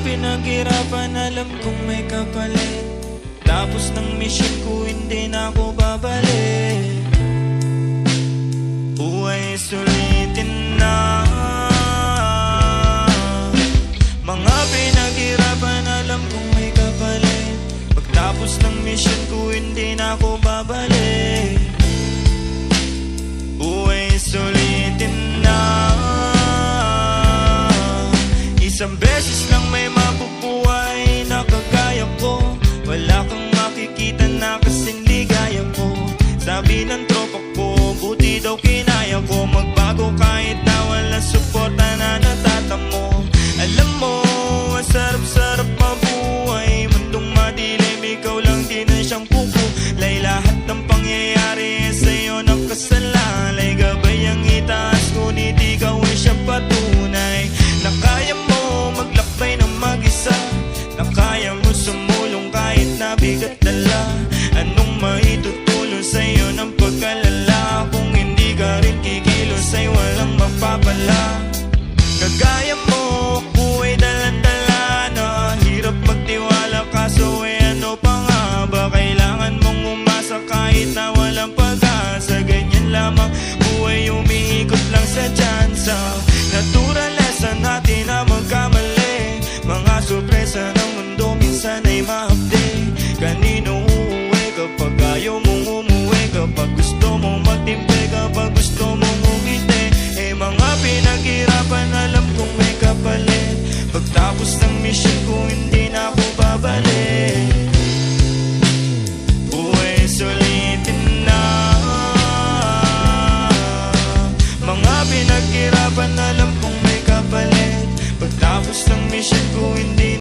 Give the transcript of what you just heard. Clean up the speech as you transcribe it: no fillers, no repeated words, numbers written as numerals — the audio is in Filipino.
pinaghirapan, alam kong may kapalit. Tapos ng mission ko, hindi na ako babalik. Buhay sulitin na. Mga pinaghirapan, alam kong may kapalit. Pagtapos ng mission ko, hindi na ako babalik. Buhay sulitin na. Isang beses lang may mabubuhay na kagaya ko. Wala kang makikita na kasing ligaya ko. Sabi ng tropa ko, buti daw kinaya ko magbago kahit na walang suporta na natatamo. Alam mo, ang sarap-sarap mabuhay. Mundong madilim, ikaw lang din ang siyang kukulay. Lahat ng pangyayari sa'yo nakasalalay. Gabay ang itaas, ngunit ikaw ay siyang patunay na kaya mo maglakbay ng mag-isa, na kaya mo sumulong kahit nabigat dala. Anong maitutulong sa'yo ng pagkalala? Kung hindi ka rin kikilos ay walang mapapala. Kagaya mo, ako ay dalan-dala na. Hirap magtiwala kaso ano pa nga ba? Kailangan mong umasa kahit na walang pag-asa. Ganyan lamang, buhay umiikot lang sa tsansa. Natural lesson natin na magkamali. Mga sorpresa ng mundo minsan ay mahapdi. Kanino uuwi kapag ayaw mong umuwi? Kapag gusto mong magtimpi, kapag gusto mong umiti. Mga pinaghirapan, alam kong may kapalit. Pagtapos ng mission ko, hindi na ako babalik.